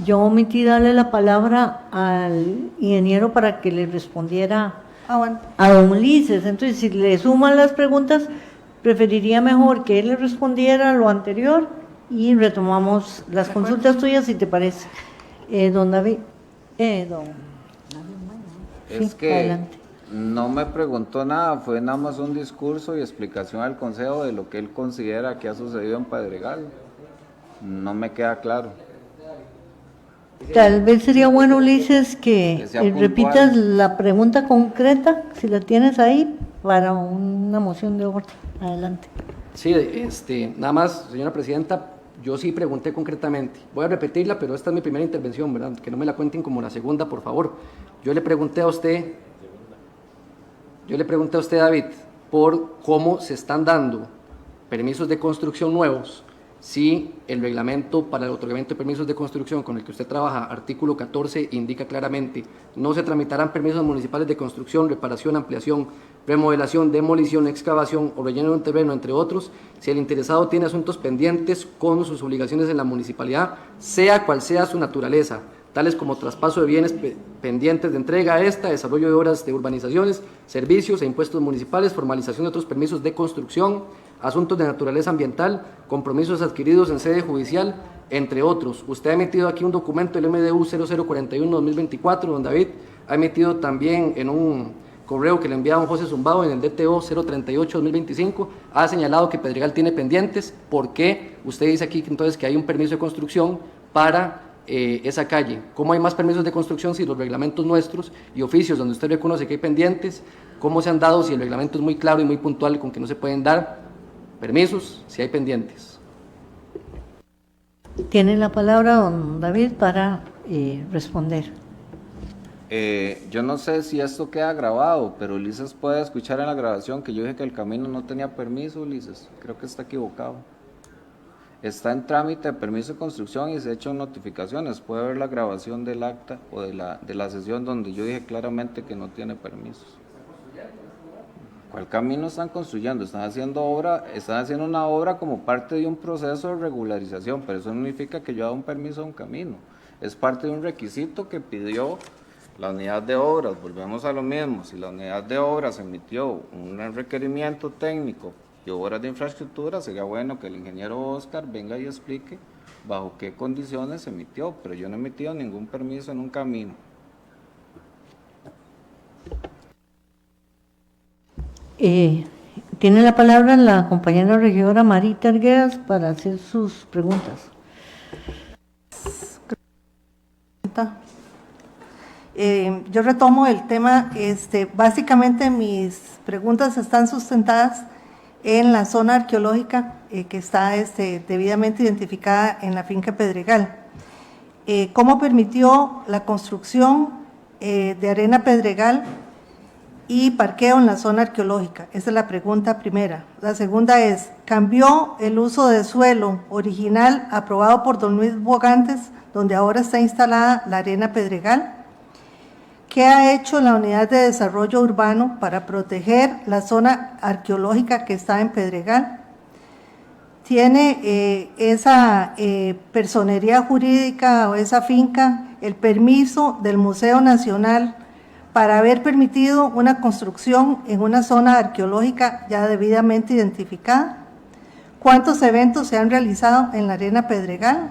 yo omití darle la palabra al ingeniero para que le respondiera Bueno. a don Ulises. Entonces, si le suman las preguntas, preferiría mejor que él le respondiera lo anterior y retomamos las consultas tuyas, si te parece. Don David, Es sí, que adelante. no me preguntó nada, fue nada más un discurso y explicación al Consejo de lo que él considera que ha sucedido en Pedregal. No me queda claro. Tal vez sería bueno, Ulises, que sea puntual. repitas la pregunta concreta, si la tienes ahí, para una moción de orden. Adelante. Sí, nada más, señora presidenta, yo sí pregunté concretamente. Voy a repetirla, pero esta es mi primera intervención, ¿verdad? Que no me la cuenten como la segunda, por favor. Yo le pregunté a usted, David, por cómo se están dando permisos de construcción nuevos, si el reglamento para el otorgamiento de permisos de construcción con el que usted trabaja, artículo 14, indica claramente: no se tramitarán permisos municipales de construcción, reparación, ampliación, remodelación, demolición, excavación o relleno de un terreno, entre otros, si el interesado tiene asuntos pendientes con sus obligaciones en la municipalidad, sea cual sea su naturaleza, tales como traspaso de bienes pendientes de entrega a esta, desarrollo de obras de urbanizaciones, servicios e impuestos municipales, formalización de otros permisos de construcción, asuntos de naturaleza ambiental, compromisos adquiridos en sede judicial, entre otros. Usted ha emitido aquí un documento, el MDU 0041-2024, don David, ha emitido también en un correo que le enviaba a don José Zumbado en el DTO 038-2025, ha señalado que Pedregal tiene pendientes. ¿Por qué usted dice aquí entonces que hay un permiso de construcción para esa calle? ¿Cómo hay más permisos de construcción si los reglamentos nuestros y oficios donde usted reconoce que hay pendientes, cómo se han dado si el reglamento es muy claro y muy puntual con que no se pueden dar permisos si hay pendientes? Tiene la palabra don David para responder. Yo no sé si esto queda grabado, pero Ulises puede escuchar en la grabación que yo dije que el camino no tenía permiso. Ulises, creo que está equivocado. Está en trámite de permiso de construcción y se ha hecho notificaciones. Puede ver la grabación del acta o de la sesión donde yo dije claramente que no tiene permisos. ¿Cuál camino están construyendo? Están haciendo una obra como parte de un proceso de regularización, pero eso no significa que yo haga un permiso a un camino. Es parte de un requisito que pidió la unidad de obras. Volvemos a lo mismo: si la unidad de obras emitió un requerimiento técnico y obras de infraestructura, sería bueno que el ingeniero Oscar venga y explique bajo qué condiciones se emitió, pero yo no he emitido ningún permiso en un camino. Tiene la palabra la compañera regidora Marita Arguedas para hacer sus preguntas. Yo retomo el tema. Básicamente mis preguntas están sustentadas en la zona arqueológica que está debidamente identificada en la finca Pedregal. ¿Cómo permitió la construcción de arena Pedregal y parqueo en la zona arqueológica? Esa es la pregunta primera. La segunda es: ¿cambió el uso de suelo original aprobado por don Luis Bogantes, donde ahora está instalada la arena Pedregal? ¿Qué ha hecho la Unidad de Desarrollo Urbano para proteger la zona arqueológica que está en Pedregal? ¿Tiene esa personería jurídica o esa finca el permiso del Museo Nacional para haber permitido una construcción en una zona arqueológica ya debidamente identificada? ¿Cuántos eventos se han realizado en la arena Pedregal?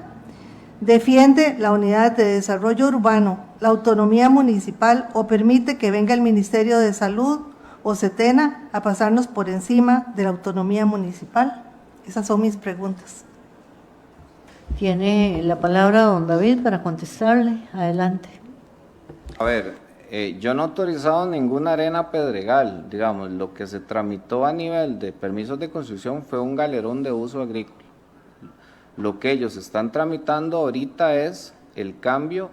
¿Defiende la Unidad de Desarrollo Urbano la autonomía municipal o permite que venga el Ministerio de Salud o Setena a pasarnos por encima de la autonomía municipal? Esas son mis preguntas. Tiene la palabra don David para contestarle. Adelante. A ver, yo no he autorizado ninguna arena Pedregal. Digamos, lo que se tramitó a nivel de permisos de construcción fue un galerón de uso agrícola. Lo que ellos están tramitando ahorita es el cambio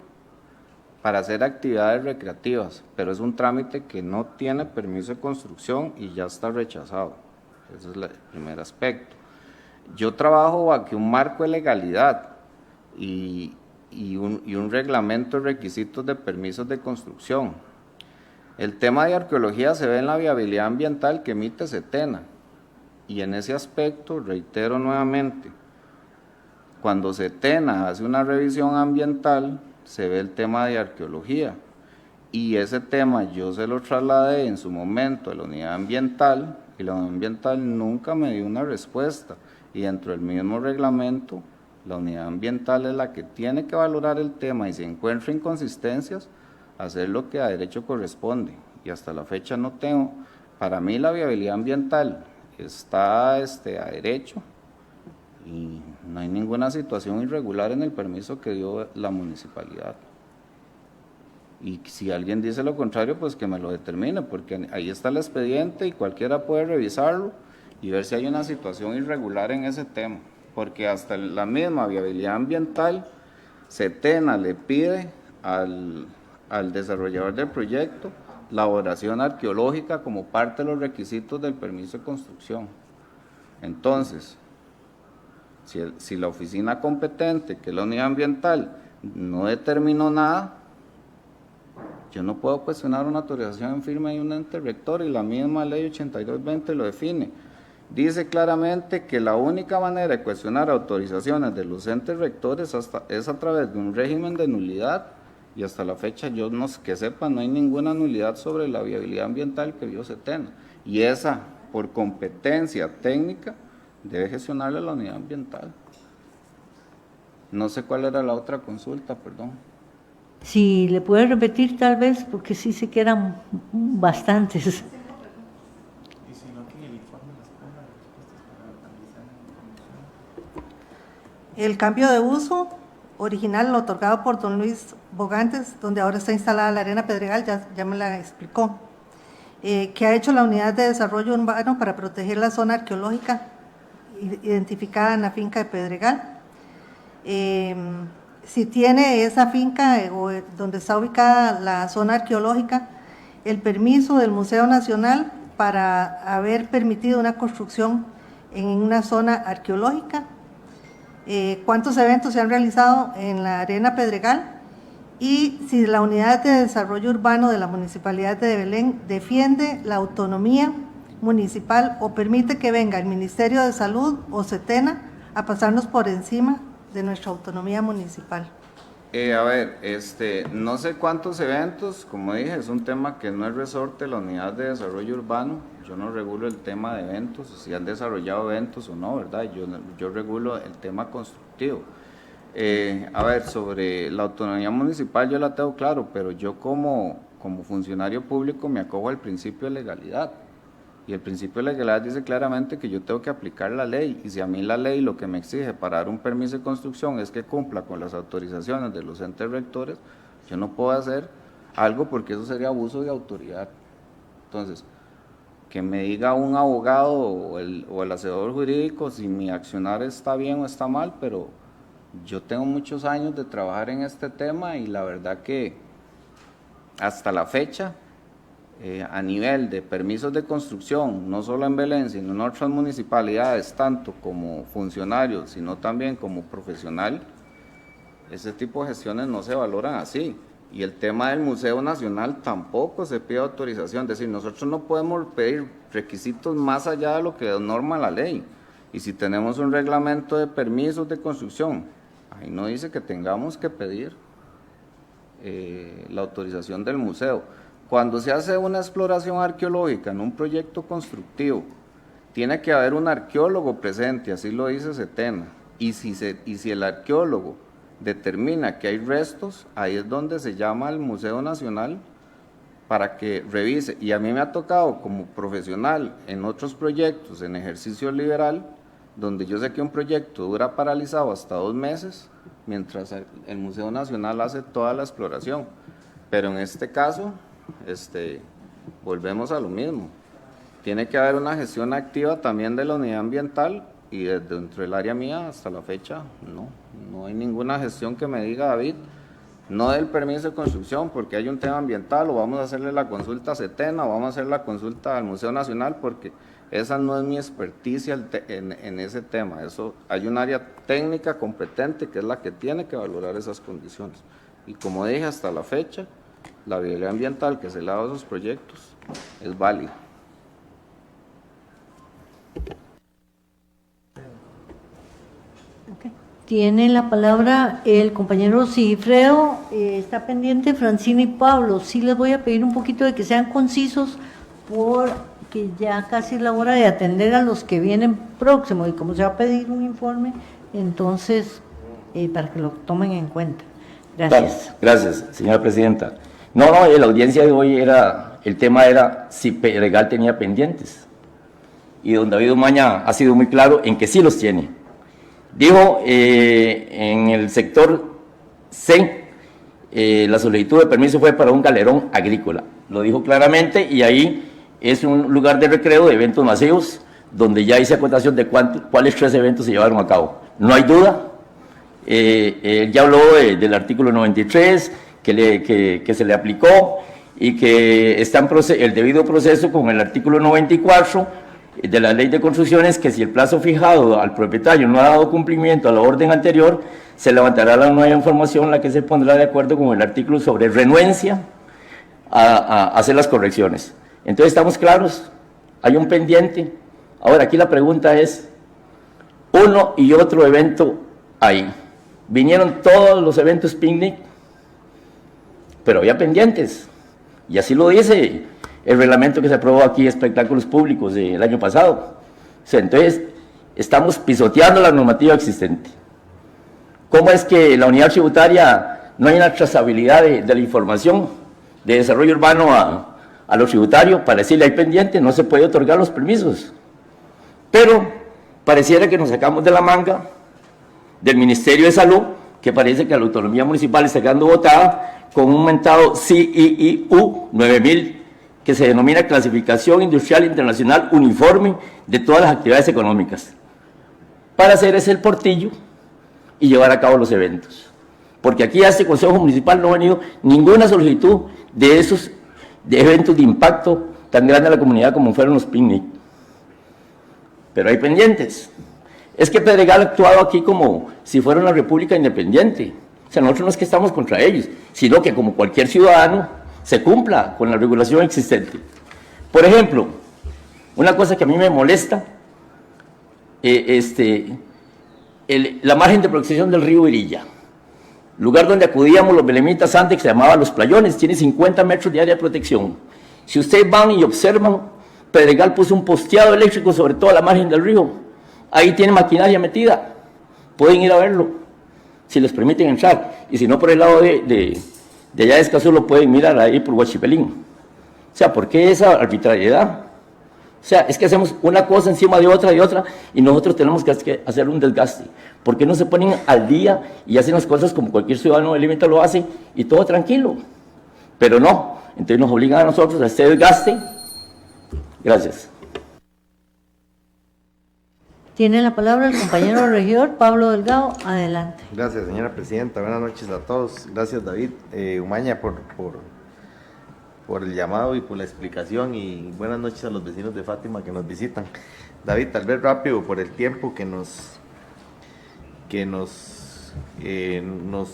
para hacer actividades recreativas, pero es un trámite que no tiene permiso de construcción y ya está rechazado. Ese es el primer aspecto. Yo trabajo bajo un marco de legalidad y un reglamento de requisitos de permisos de construcción. El tema de arqueología se ve en la viabilidad ambiental que emite Setena, y en ese aspecto reitero nuevamente: cuando Setena hace una revisión ambiental, se ve el tema de arqueología. y ese tema yo se lo trasladé en su momento a la unidad ambiental, y la unidad ambiental nunca me dio una respuesta, y dentro del mismo reglamento, la unidad ambiental es la que tiene que valorar el tema, y si encuentra inconsistencias, hacer lo que a derecho corresponde, y hasta la fecha no tengo. Para mí la viabilidad ambiental está a derecho, y no hay ninguna situación irregular en el permiso que dio la municipalidad. Y si alguien dice lo contrario, pues que me lo determine, porque ahí está el expediente y cualquiera puede revisarlo y ver si hay una situación irregular en ese tema, porque hasta la misma viabilidad ambiental, SETENA le pide al desarrollador del proyecto la elaboración arqueológica como parte de los requisitos del permiso de construcción. Entonces, si la oficina competente, que es la unidad ambiental, no determinó nada, yo no puedo cuestionar una autorización en firme de un ente rector, y la misma ley 8220 lo define. Dice claramente que la única manera de cuestionar autorizaciones de los entes rectores es a través de un régimen de nulidad, y hasta la fecha yo que sepa no hay ninguna nulidad sobre la viabilidad ambiental que vio SETENA, y esa por competencia técnica debe gestionarla la unidad ambiental. No sé cuál era la otra consulta, perdón. Si le puede repetir tal vez, porque sí se quedan bastantes. El cambio de uso original otorgado por don Luis Bogantes, donde ahora está instalada la Arena Pedregal, ya me la explicó. ¿Qué ha hecho la Unidad de Desarrollo Urbano para proteger la zona arqueológica identificada en la finca de Pedregal? Si tiene esa finca o donde está ubicada la zona arqueológica, el permiso del Museo Nacional para haber permitido una construcción en una zona arqueológica, cuántos eventos se han realizado en la Arena Pedregal, y si la Unidad de Desarrollo Urbano de la Municipalidad de Belén defiende la autonomía municipal o permite que venga el Ministerio de Salud o SETENA a pasarnos por encima de nuestra autonomía municipal. No sé cuántos eventos, como dije, es un tema que no es resorte de la Unidad de Desarrollo Urbano. Yo no regulo el tema de eventos, si han desarrollado eventos o no, ¿verdad? Yo regulo el tema constructivo. Sobre la autonomía municipal yo la tengo claro, pero yo como funcionario público me acojo al principio de legalidad. Y el principio de legalidad dice claramente que yo tengo que aplicar la ley, y si a mí la ley lo que me exige para dar un permiso de construcción es que cumpla con las autorizaciones de los entes rectores, yo no puedo hacer algo porque eso sería abuso de autoridad. Entonces, que me diga un abogado o el asesor jurídico si mi accionar está bien o está mal, pero yo tengo muchos años de trabajar en este tema, y la verdad que hasta la fecha, a nivel de permisos de construcción, no solo en Belén, sino en otras municipalidades, tanto como funcionario, sino también como profesional, ese tipo de gestiones no se valoran así. Y el tema del Museo Nacional tampoco se pide autorización, es decir, nosotros no podemos pedir requisitos más allá de lo que norma la ley. Y si tenemos un reglamento de permisos de construcción, ahí no dice que tengamos que pedir la autorización del museo. Cuando se hace una exploración arqueológica en un proyecto constructivo, tiene que haber un arqueólogo presente, así lo dice SETENA, y si el arqueólogo determina que hay restos, ahí es donde se llama al Museo Nacional para que revise. Y a mí me ha tocado como profesional en otros proyectos en ejercicio liberal, donde yo sé que un proyecto dura paralizado hasta 2 meses, mientras el Museo Nacional hace toda la exploración. Pero en este caso, volvemos a lo mismo. Tiene que haber una gestión activa también de la unidad ambiental, y desde dentro del área mía hasta la fecha no hay ninguna gestión que me diga, David, no del permiso de construcción porque hay un tema ambiental, o vamos a hacerle la consulta a SETENA, o vamos a hacer la consulta al Museo Nacional, porque esa no es mi experticia en ese tema. Eso hay un área técnica competente que es la que tiene que valorar esas condiciones. Y como dije, hasta la fecha, la viabilidad ambiental que se le ha dado a esos proyectos es válida. Okay. Tiene la palabra el compañero Sigifredo, está pendiente Francina y Pablo. Sí les voy a pedir un poquito de que sean concisos porque ya casi es la hora de atender a los que vienen próximos y como se va a pedir un informe, entonces para que lo tomen en cuenta. Gracias. Gracias, señora presidenta. No, la audiencia de hoy el tema era si Pedregal tenía pendientes. Y don David Umaña ha sido muy claro en que sí los tiene. Dijo en el sector C, la solicitud de permiso fue para un galerón agrícola. Lo dijo claramente y ahí es un lugar de recreo de eventos masivos donde ya hice acotación de cuáles 3 eventos se llevaron a cabo. No hay duda, ya habló del artículo 93 que se le aplicó y que está en el debido proceso con el artículo 94 de la Ley de Construcciones, que si el plazo fijado al propietario no ha dado cumplimiento a la orden anterior, se levantará la nueva información, la que se pondrá de acuerdo con el artículo sobre renuencia a hacer las correcciones. Entonces, ¿estamos claros? Hay un pendiente. Ahora, aquí la pregunta es, uno y otro evento ahí. Vinieron todos los eventos picnic, pero había pendientes, y así lo dice el reglamento que se aprobó aquí de espectáculos públicos el año pasado. O sea, entonces, estamos pisoteando la normativa existente. ¿Cómo es que la unidad tributaria no hay una trazabilidad de la información de desarrollo urbano a los tributarios para decirle hay pendiente, no se puede otorgar los permisos? Pero pareciera que nos sacamos de la manga del Ministerio de Salud, que parece que la autonomía municipal está quedando votada con un mentado CIIU 9000, que se denomina Clasificación Industrial Internacional Uniforme de todas las actividades económicas, para hacer ese el portillo y llevar a cabo los eventos. Porque aquí a este Consejo Municipal no ha venido ninguna solicitud de esos eventos de impacto tan grande a la comunidad como fueron los picnic. Pero hay pendientes. Es que Pedregal ha actuado aquí como si fuera una república independiente. O sea, nosotros no es que estamos contra ellos, sino que como cualquier ciudadano se cumpla con la regulación existente. Por ejemplo, una cosa que a mí me molesta, la margen de protección del río Irilla, lugar donde acudíamos los belemitas antes, que se llamaba Los Playones, tiene 50 metros de área de protección. Si ustedes van y observan, Pedregal puso un posteado eléctrico sobre toda la margen del río, ahí tiene maquinaria metida, pueden ir a verlo, si les permiten entrar, y si no por el lado de allá de Escazú lo pueden mirar ahí por Huachipelín. O sea, ¿por qué esa arbitrariedad? O sea, es que hacemos una cosa encima de otra y nosotros tenemos que hacer un desgaste. ¿Por qué no se ponen al día y hacen las cosas como cualquier ciudadano del límite lo hace y todo tranquilo? Pero no, entonces nos obligan a nosotros a este desgaste. Gracias. Tiene la palabra el compañero regidor Pablo Delgado. Adelante. Gracias, señora presidenta. Buenas noches a todos. Gracias, David Umaña, por el llamado y por la explicación. Y buenas noches a los vecinos de Fátima que nos visitan. David, tal vez rápido por el tiempo que nos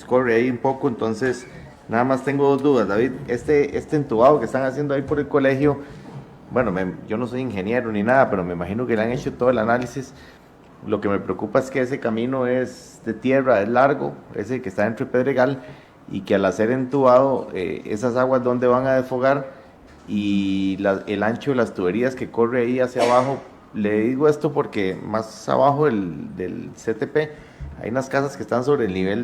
corre ahí un poco. Entonces, nada más tengo 2 dudas, David. Este entubado que están haciendo ahí por el colegio, bueno, yo no soy ingeniero ni nada, pero me imagino que le han hecho todo el análisis. Lo que me preocupa es que ese camino es de tierra, es largo, ese que está dentro de Pedregal, y que al hacer entubado, esas aguas donde van a desfogar y el ancho de las tuberías que corre ahí hacia abajo. Le digo esto porque más abajo del CTP hay unas casas que están sobre el nivel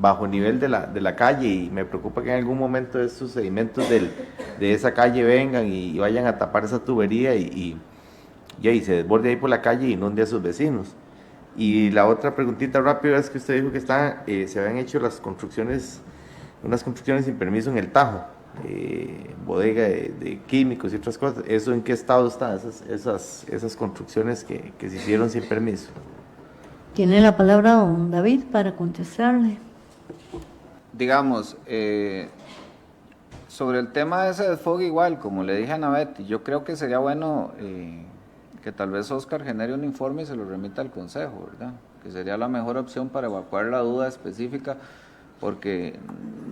bajo nivel de la calle, y me preocupa que en algún momento esos sedimentos de esa calle vengan y vayan a tapar esa tubería y se desborde ahí por la calle y inunde a sus vecinos. Y la otra preguntita rápida es que usted dijo que se habían hecho unas construcciones sin permiso en el Tajo, bodega de químicos y otras cosas. ¿Eso en qué estado están esas construcciones que se hicieron sin permiso? Tiene la palabra don David para contestarle. Digamos, sobre el tema de ese desfogue, igual, como le dije a Navet, yo creo que sería bueno que tal vez Oscar genere un informe y se lo remita al Consejo, ¿verdad? Que sería la mejor opción para evacuar la duda específica, porque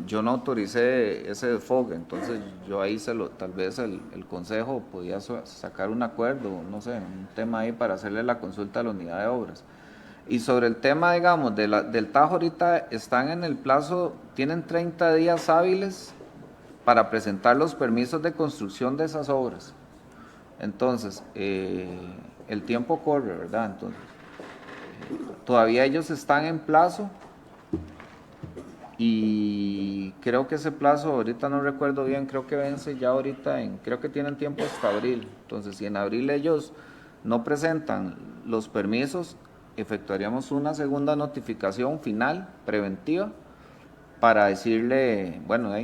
yo no autoricé ese desfogue, entonces yo ahí tal vez el Consejo podía sacar un acuerdo, no sé, un tema ahí para hacerle la consulta a la unidad de obras. Y sobre el tema, digamos, del Tajo, ahorita están en el plazo, tienen 30 días hábiles para presentar los permisos de construcción de esas obras. Entonces, el tiempo corre, ¿verdad? Entonces, todavía ellos están en plazo y creo que ese plazo, ahorita no recuerdo bien, creo que vence ya ahorita, creo que tienen tiempo hasta abril. Entonces, si en abril ellos no presentan los permisos, efectuaríamos una segunda notificación final, preventiva, para decirle, bueno,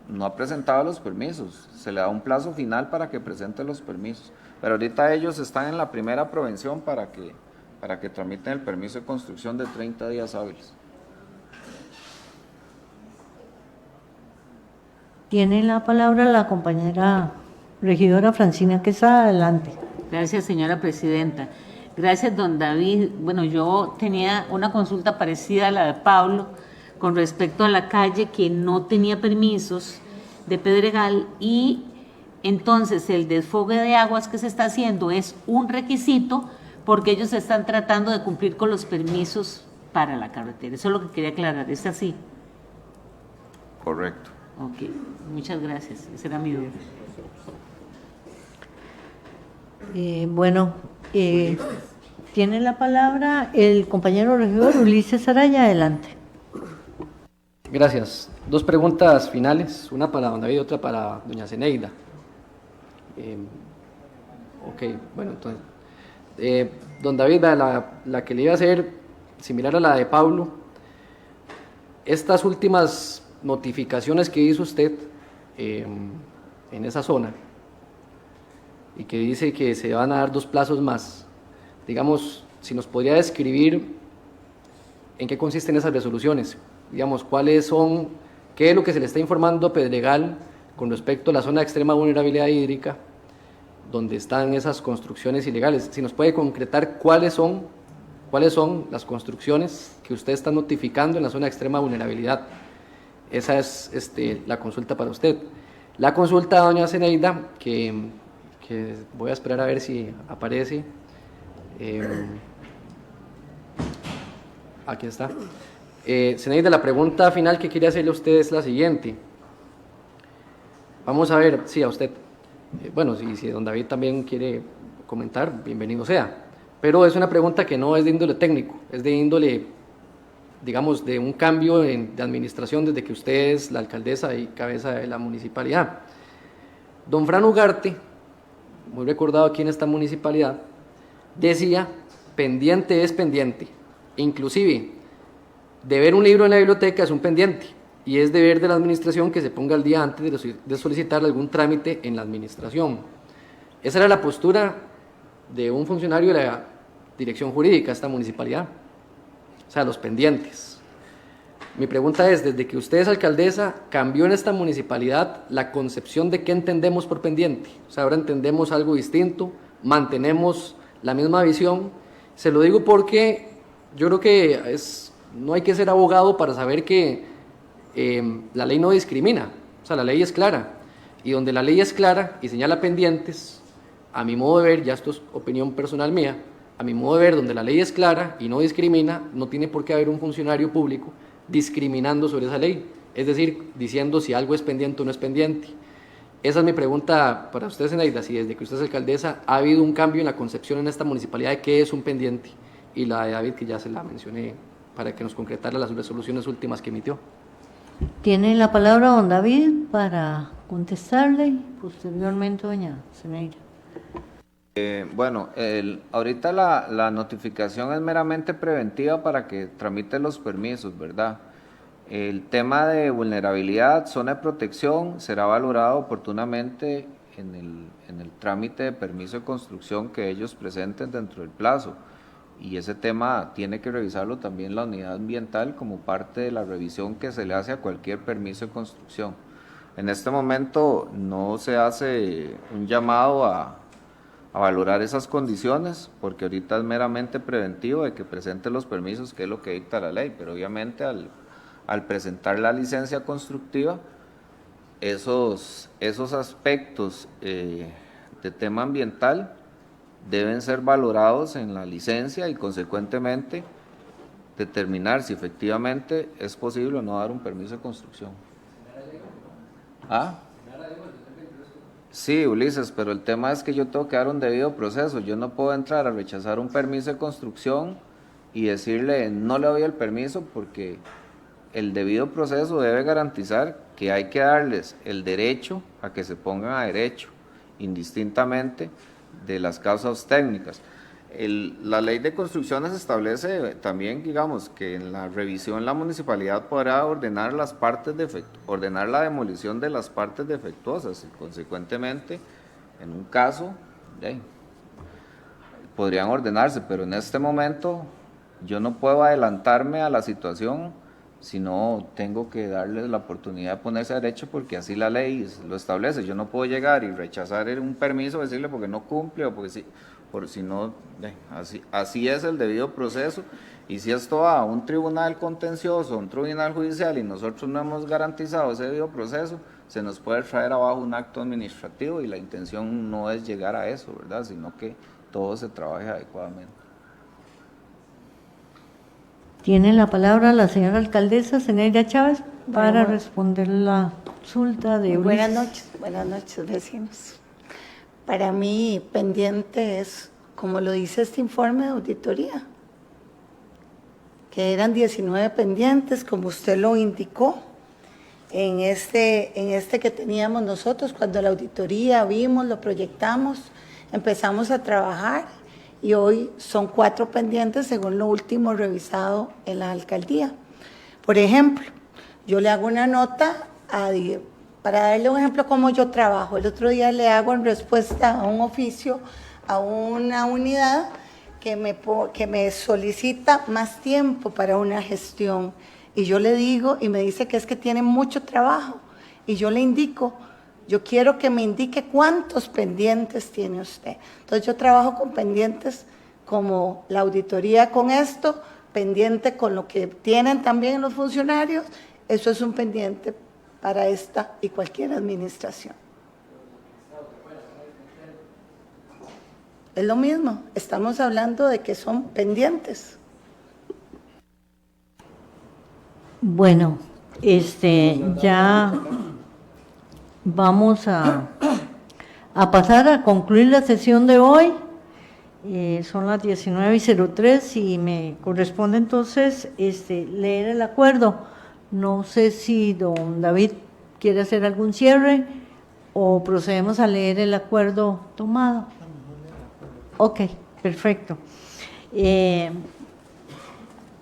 no ha presentado los permisos, se le da un plazo final para que presente los permisos. Pero ahorita ellos están en la primera prevención para que tramiten el permiso de construcción de 30 días hábiles. Tiene la palabra la compañera regidora Francina Quesada. Adelante. Gracias, señora presidenta. Gracias, don David. Bueno, yo tenía una consulta parecida a la de Pablo con respecto a la calle que no tenía permisos de Pedregal, y entonces el desfogue de aguas que se está haciendo es un requisito porque ellos están tratando de cumplir con los permisos para la carretera. Eso es lo que quería aclarar. ¿Es así? Correcto. Ok, muchas gracias. Esa era mi duda. Tiene la palabra el compañero regidor Ulises Araya. Adelante. Gracias. Dos preguntas finales, una para don David y otra para doña Zeneida. Bueno, entonces, don David, la que le iba a hacer, similar a la de Pablo, estas últimas notificaciones que hizo usted en esa zona, y que dice que se van a dar 2 plazos más, digamos, si nos podría describir en qué consisten esas resoluciones, digamos, cuáles son, qué es lo que se le está informando a Pedregal con respecto a la zona de extrema vulnerabilidad hídrica, donde están esas construcciones ilegales. Si nos puede concretar cuáles son las construcciones que usted está notificando en la zona de extrema vulnerabilidad. Esa es la consulta para usted. La consulta a doña Zeneida, que voy a esperar a ver si aparece. Aquí está. Zeneida, la pregunta final que quería hacerle a usted es la siguiente. Vamos a ver, sí, a usted. Bueno, si don David también quiere comentar, bienvenido sea. Pero es una pregunta que no es de índole técnico, es de índole, digamos, de un cambio de administración desde que usted es la alcaldesa y cabeza de la municipalidad. Don Fran Ugarte, muy recordado aquí en esta municipalidad, decía, pendiente es pendiente. Inclusive, deber un libro en la biblioteca es un pendiente, y es deber de la administración que se ponga al día antes de solicitar algún trámite en la administración. Esa era la postura de un funcionario de la dirección jurídica de esta municipalidad, o sea, los pendientes. Mi pregunta es, desde que usted es alcaldesa, ¿cambió en esta municipalidad la concepción de qué entendemos por pendiente? O sea, ahora entendemos algo distinto, mantenemos la misma visión. Se lo digo porque yo creo que no hay que ser abogado para saber que la ley no discrimina, o sea, la ley es clara, y donde la ley es clara y señala pendientes, a mi modo de ver, ya esto es opinión personal mía, a mi modo de ver, donde la ley es clara y no discrimina, no tiene por qué haber un funcionario público discriminando sobre esa ley, es decir, diciendo si algo es pendiente o no es pendiente. Esa es mi pregunta para usted, Zeneida, si desde que usted es alcaldesa ha habido un cambio en la concepción en esta municipalidad de qué es un pendiente, y la de David, que ya se la mencioné, para que nos concretara las resoluciones últimas que emitió. Tiene la palabra don David para contestarle y posteriormente doña Zeneida. Bueno, ahorita la notificación es meramente preventiva para que tramite los permisos, ¿verdad? El tema de vulnerabilidad, zona de protección, será valorado oportunamente en el trámite de permiso de construcción que ellos presenten dentro del plazo. Y ese tema tiene que revisarlo también la unidad ambiental como parte de la revisión que se le hace a cualquier permiso de construcción. En este momento no se hace un llamado a valorar esas condiciones, porque ahorita es meramente preventivo de que presente los permisos, que es lo que dicta la ley, pero obviamente al presentar la licencia constructiva, esos aspectos de tema ambiental deben ser valorados en la licencia y consecuentemente determinar si efectivamente es posible o no dar un permiso de construcción. ¿Ah? Sí, Ulises, pero el tema es que yo tengo que dar un debido proceso. Yo no puedo entrar a rechazar un permiso de construcción y decirle no le doy el permiso, porque el debido proceso debe garantizar que hay que darles el derecho a que se pongan a derecho, indistintamente de las causas técnicas. La ley de construcciones establece también, digamos, que en la revisión la municipalidad podrá ordenar ordenar la demolición de las partes defectuosas y consecuentemente, en un caso, podrían ordenarse, pero en este momento yo no puedo adelantarme a la situación, sino tengo que darles la oportunidad de ponerse a derecho, porque así la ley lo establece. Yo no puedo llegar y rechazar un permiso, decirle porque no cumple o porque sí. Por si no, así es el debido proceso, y si esto va a un tribunal contencioso, un tribunal judicial, y nosotros no hemos garantizado ese debido proceso, se nos puede traer abajo un acto administrativo, y la intención no es llegar a eso, ¿verdad?, sino que todo se trabaje adecuadamente. Tiene la palabra la señora alcaldesa Zeneida Chávez para responder la consulta de Ulises. Buenas noches, vecinos. Para mí, pendiente es, como lo dice este informe de auditoría, que eran 19 pendientes, como usted lo indicó, en este que teníamos nosotros. Cuando la auditoría vimos, lo proyectamos, empezamos a trabajar, y hoy son 4 pendientes según lo último revisado en la alcaldía. Por ejemplo, yo le hago una nota para darle un ejemplo cómo yo trabajo. El otro día le hago en respuesta a un oficio, a una unidad que me solicita más tiempo para una gestión, y yo le digo, y me dice que es que tiene mucho trabajo, y yo le indico, yo quiero que me indique cuántos pendientes tiene usted. Entonces yo trabajo con pendientes como la auditoría con esto, pendiente con lo que tienen también los funcionarios. Eso es un pendiente para esta y cualquier administración. Es lo mismo, estamos hablando de que son pendientes. Bueno, ya vamos a pasar a concluir la sesión de hoy. Son las 19:03 y me corresponde entonces leer el acuerdo. No sé si don David quiere hacer algún cierre o procedemos a leer el acuerdo tomado. Ok, perfecto.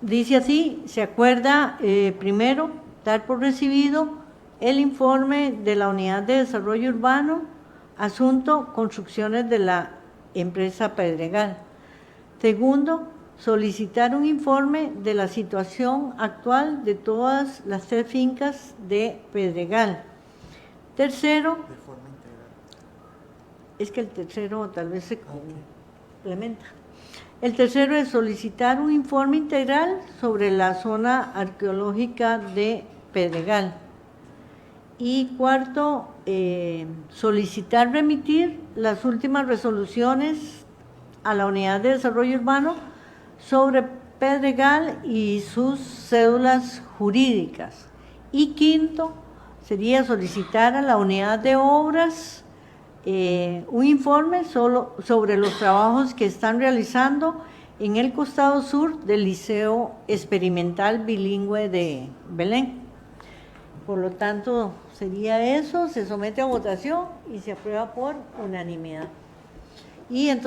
Dice así: se acuerda primero dar por recibido el informe de la Unidad de Desarrollo Urbano, asunto construcciones de la empresa Pedregal. Segundo, solicitar un informe de la situación actual de todas las 3 fincas de Pedregal. Tercero, es que el tercero tal vez se complementa. El tercero es solicitar un informe integral sobre la zona arqueológica de Pedregal. Y cuarto, solicitar remitir las últimas resoluciones a la Unidad de Desarrollo Urbano sobre Pedregal y sus cédulas jurídicas. Y quinto, sería solicitar a la Unidad de Obras un informe sobre los trabajos que están realizando en el costado sur del Liceo Experimental Bilingüe de Belén. Por lo tanto, sería eso, se somete a votación y se aprueba por unanimidad. Y entonces